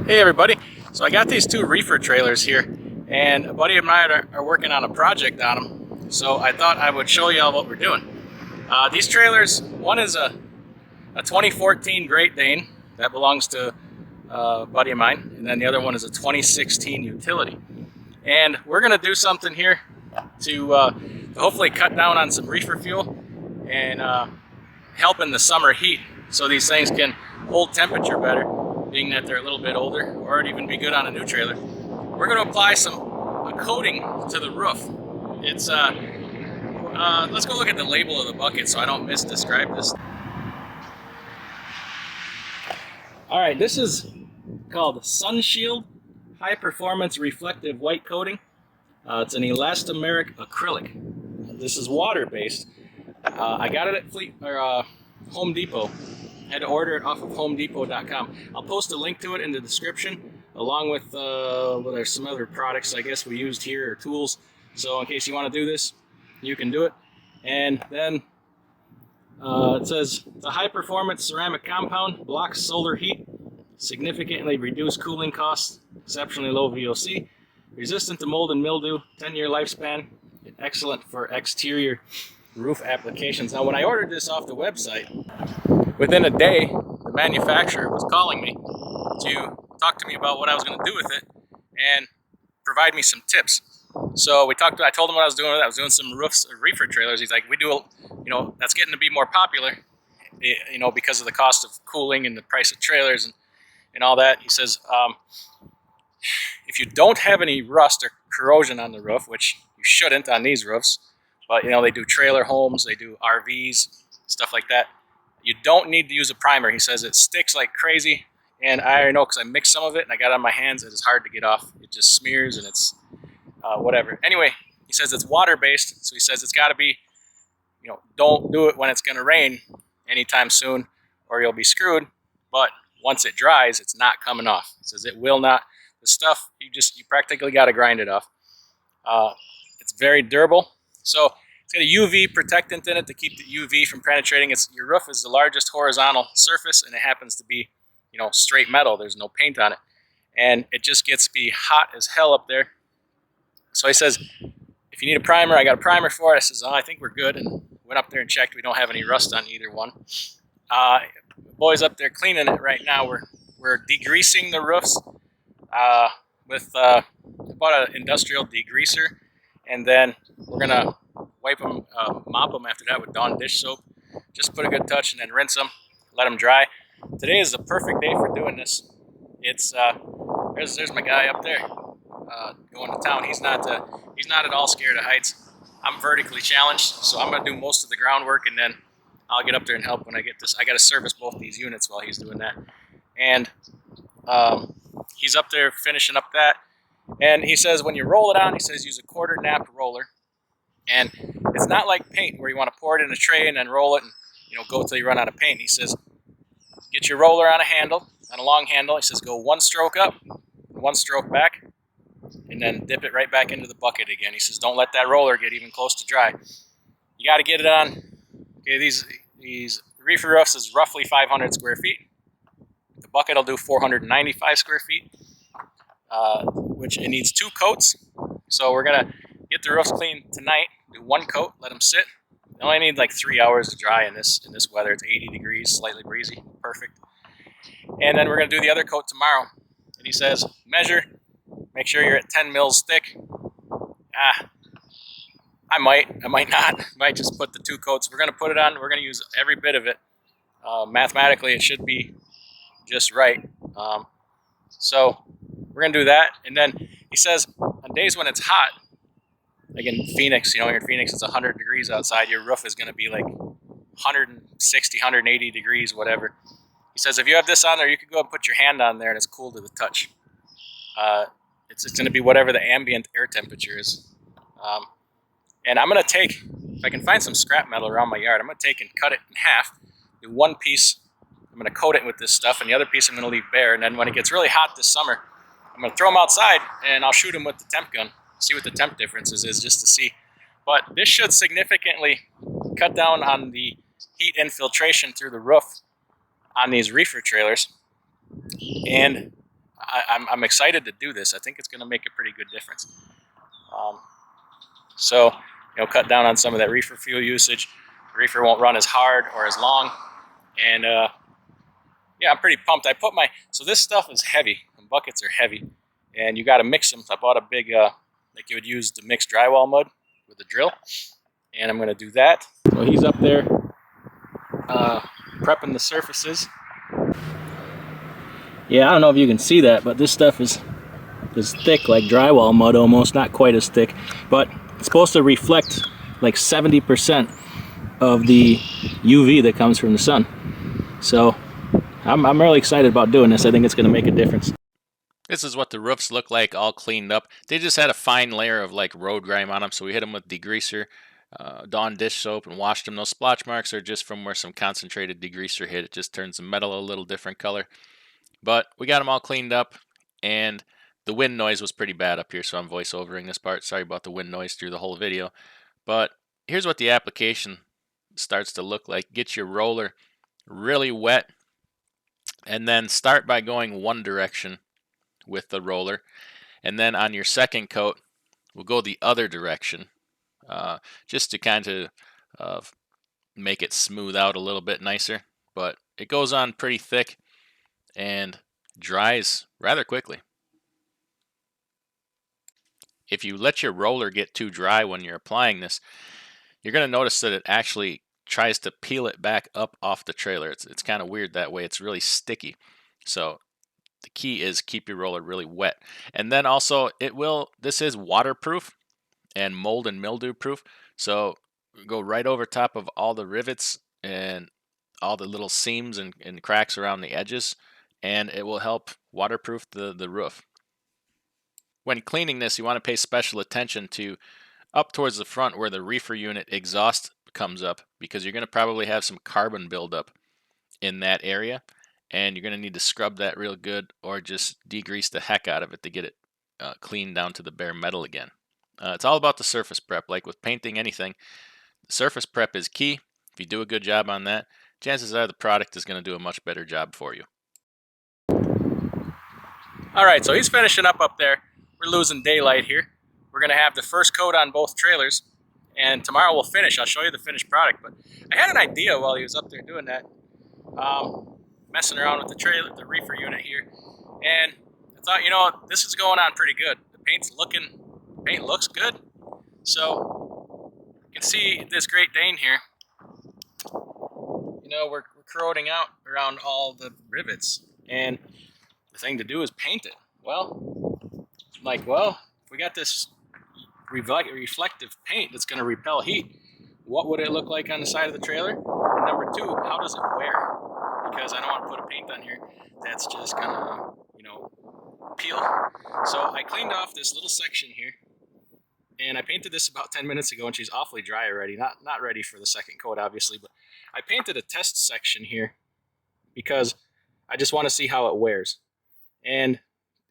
Hey everybody, so I got these two reefer trailers here and a buddy of mine are working on a project on them, so I thought I would show y'all what we're doing. These trailers, one is a 2014 Great Dane that belongs to a buddy of mine, and then the other one is a 2016 utility. And we're going to do something here to hopefully cut down on some reefer fuel and help in the summer heat so these things can hold temperature better, being that they're a little bit older, or it'd even be good on a new trailer. We're going to apply a coating to the roof. It's let's go look at the label of the bucket so I don't misdescribe this. All right, this is called Sunshield High Performance Reflective White Coating. It's an elastomeric acrylic. This is water based. I got it at Home Depot. I had to order it off of homedepot.com. I'll post a link to it in the description, along with there's some other products I guess we used here, or tools. So in case you want to do this, you can do it. And then it says the high performance ceramic compound blocks solar heat, significantly reduced cooling costs, exceptionally low VOC, resistant to mold and mildew, 10-year lifespan, excellent for exterior roof applications. Now when I ordered this off the website, within a day, the manufacturer was calling me to talk to me about what I was going to do with it and provide me some tips. So I told him what I was doing. I was doing some reefer trailers. He's like, that's getting to be more popular, because of the cost of cooling and the price of trailers and all that. He says, if you don't have any rust or corrosion on the roof, which you shouldn't on these roofs, but they do trailer homes, they do RVs, stuff like that, you don't need to use a primer. He says it sticks like crazy, and I already know because I mixed some of it and I got it on my hands. It is hard to get off. It just smears and it's whatever. Anyway, he says it's water-based, so he says it's got to be, don't do it when it's going to rain anytime soon or you'll be screwed. But once it dries, it's not coming off. He says it will not. The stuff, you practically got to grind it off. It's very durable. So it's got a UV protectant in it to keep the UV from penetrating. Your roof is the largest horizontal surface, and it happens to be, straight metal. There's no paint on it, and it just gets to be hot as hell up there. So he says, if you need a primer, I got a primer for it. I says, I think we're good, and went up there and checked. We don't have any rust on either one. Boys up there cleaning it right now. We're degreasing the roofs with about an industrial degreaser, and then we're gonna wipe them, mop them after that with Dawn dish soap. Just put a good touch and then rinse them, let them dry. Today is the perfect day for doing this. It's there's my guy up there going to town. He's not at all scared of heights. I'm vertically challenged, so I'm gonna do most of the groundwork, and then I'll get up there and help when I get this. I got to service both these units while he's doing that, and he's up there finishing up that. And he says when you roll it on, he says use a quarter napped roller. And it's not like paint where you want to pour it in a tray and then roll it and go till you run out of paint. He says get your roller on a long handle. He says go one stroke up, one stroke back, and then dip it right back into the bucket again. He says don't let that roller get even close to dry. You got to get it on. Okay, these reefer roofs is roughly 500 square feet. The bucket will do 495 square feet, which it needs 2 coats. So we're gonna get the roofs clean tonight. Do 1 coat, let them sit. They only need like 3 hours to dry in this weather. It's 80 degrees, slightly breezy, perfect. And then we're gonna do the other coat tomorrow. And he says measure, make sure you're at 10 mils thick. I might not. I might just put the 2 coats. We're gonna put it on. We're gonna use every bit of it. Mathematically, it should be just right. So we're gonna do that. And then he says on days when it's hot, like in Phoenix, here in Phoenix, it's 100 degrees outside. Your roof is gonna be like 160, 180 degrees, whatever. He says if you have this on there, you can go and put your hand on there, and it's cool to the touch. It's gonna be whatever the ambient air temperature is. And I'm gonna take, if I can find some scrap metal around my yard, I'm gonna take and cut it in half. Do 1 piece. I'm going to coat it with this stuff, and the other piece I'm going to leave bare. And then when it gets really hot this summer, I'm going to throw them outside, and I'll shoot them with the temp gun, see what the temp differences is, just to see. But this should significantly cut down on the heat infiltration through the roof on these reefer trailers. And I'm excited to do this. I think it's going to make a pretty good difference. So, cut down on some of that reefer fuel usage. The reefer won't run as hard or as long. And yeah, I'm pretty pumped. So this stuff is heavy. The buckets are heavy. And you got to mix them. So I bought a big, like you would use to mix drywall mud with a drill. And I'm going to do that. So he's up there prepping the surfaces. Yeah, I don't know if you can see that, but this stuff is thick like drywall mud almost. Not quite as thick, but it's supposed to reflect like 70% of the UV that comes from the sun. So I'm really excited about doing this. I think it's going to make a difference. This is what the roofs look like all cleaned up. They just had a fine layer of like road grime on them, so we hit them with degreaser, Dawn dish soap, and washed them. Those splotch marks are just from where some concentrated degreaser hit. It just turns the metal a little different color. But we got them all cleaned up, and the wind noise was pretty bad up here, so I'm voice-overing this part. Sorry about the wind noise through the whole video. But here's what the application starts to look like. Get your roller really wet, and then start by going one direction with the roller, and then on your second coat we'll go the other direction, just to kind of make it smooth out a little bit nicer. But it goes on pretty thick and dries rather quickly. If you let your roller get too dry when you're applying this, you're going to notice that it actually tries to peel it back up off the trailer. It's kind of weird that way. It's really sticky. So the key is keep your roller really wet. And then also this is waterproof and mold and mildew proof. So go right over top of all the rivets and all the little seams and cracks around the edges, and it will help waterproof the roof. When cleaning this, you want to pay special attention to up towards the front where the reefer unit exhaust comes up, because you're going to probably have some carbon buildup in that area, and you're going to need to scrub that real good or just degrease the heck out of it to get it clean down to the bare metal again. It's all about the surface prep. Like with painting anything, the surface prep is key. If you do a good job on that, chances are the product is going to do a much better job for you. All right, so he's finishing up there. We're losing daylight here. We're going to have the first coat on both trailers, and tomorrow we'll finish. I'll show you the finished product. But I had an idea while he was up there doing that, messing around with the trailer, the reefer unit here, and I thought, this is going on pretty good. The paint looks good. So you can see this Great Dane here. We're corroding out around all the rivets, and the thing to do is paint it. Well, if we got this reflective paint that's going to repel heat, what would it look like on the side of the trailer? And number two, how does it wear? Because I don't want to put a paint on here that's just going to, peel. So I cleaned off this little section here, and I painted this about 10 minutes ago, and she's awfully dry already. Not ready for the second coat, obviously, but I painted a test section here because I just want to see how it wears. And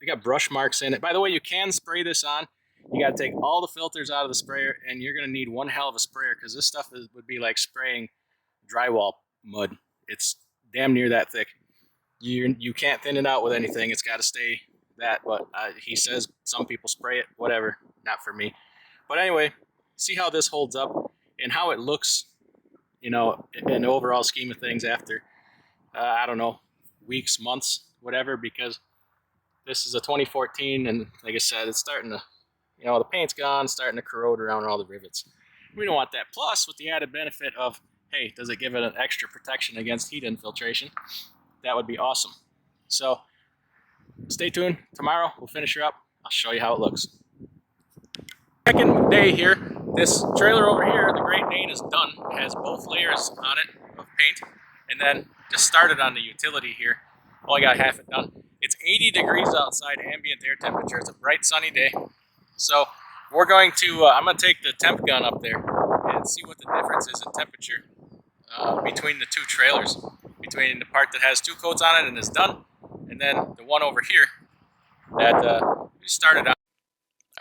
we got brush marks in it. By the way, you can spray this on. You got to take all the filters out of the sprayer, and you're going to need one hell of a sprayer, because this stuff would be like spraying drywall mud. It's damn near that thick. You can't thin it out with anything. It's got to stay that. But he says some people spray it. Whatever. Not for me. But anyway, see how this holds up and how it looks, in the overall scheme of things after, I don't know, weeks, months, whatever, because this is a 2014, and like I said, it's starting to, the paint's gone, starting to corrode around all the rivets. We don't want that. Plus, with the added benefit of, hey, does it give it an extra protection against heat infiltration? That would be awesome. So, stay tuned. Tomorrow, we'll finish her up. I'll show you how it looks. Second day here. This trailer over here, the Great Dane, is done. It has both layers on it of paint, and then just started on the utility here. Only got half it done. It's 80 degrees outside, ambient air temperature. It's a bright sunny day. So we're going to, I'm going to take the temp gun up there and see what the difference is in temperature between the two trailers. Between the part that has two coats on it and is done, and then the one over here that we started on.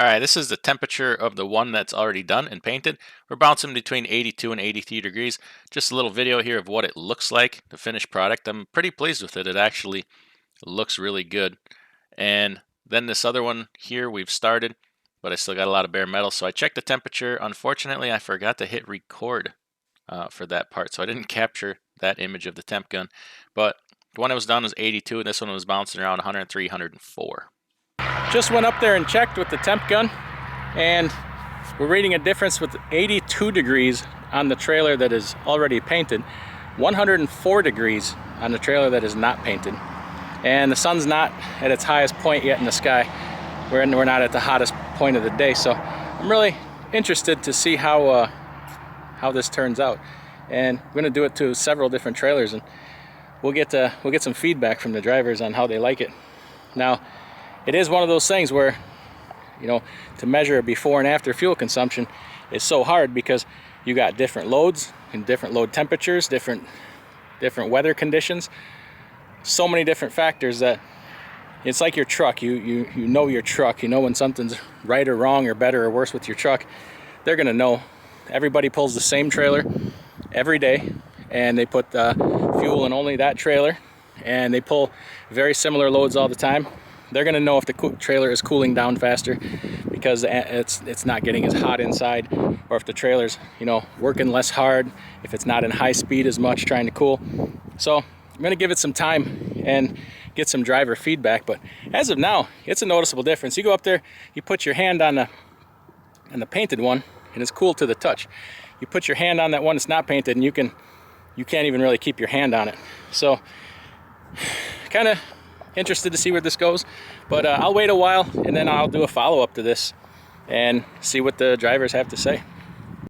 Alright, this is the temperature of the one that's already done and painted. We're bouncing between 82 and 83 degrees. Just a little video here of what it looks like, the finished product. I'm pretty pleased with it. It actually looks really good. And then this other one here we've started, but I still got a lot of bare metal. So I checked the temperature. Unfortunately, I forgot to hit record for that part, so I didn't capture that image of the temp gun. But the one that was done was 82, and this one was bouncing around 103, 104. Just went up there and checked with the temp gun, and we're reading a difference with 82 degrees on the trailer that is already painted, 104 degrees on the trailer that is not painted. And the sun's not at its highest point yet in the sky. We're not at the hottest point of the day, so I'm really interested to see how this turns out. And we're going to do it to several different trailers, and we'll get some feedback from the drivers on how they like it. Now, it is one of those things where, you know, to measure before and after fuel consumption is so hard because you got different loads and different load temperatures, different weather conditions, so many different factors that it's like your truck. You know your truck. You know when something's right or wrong or better or worse with your truck. They're gonna know. Everybody pulls the same trailer every day, and they put fuel in only that trailer, and they pull very similar loads all the time. They're gonna know if the trailer is cooling down faster because it's not getting as hot inside, or if the trailer's, you know, working less hard, if it's not in high speed as much trying to cool. So I'm gonna give it some time and get some driver feedback, but as of now, it's a noticeable difference. You go up there, you put your hand on the painted one, and it's cool to the touch. You put your hand on that one that's not painted, and you can't even really keep your hand on it. So kind of interested to see where this goes, but I'll wait a while and then I'll do a follow-up to this and see what the drivers have to say.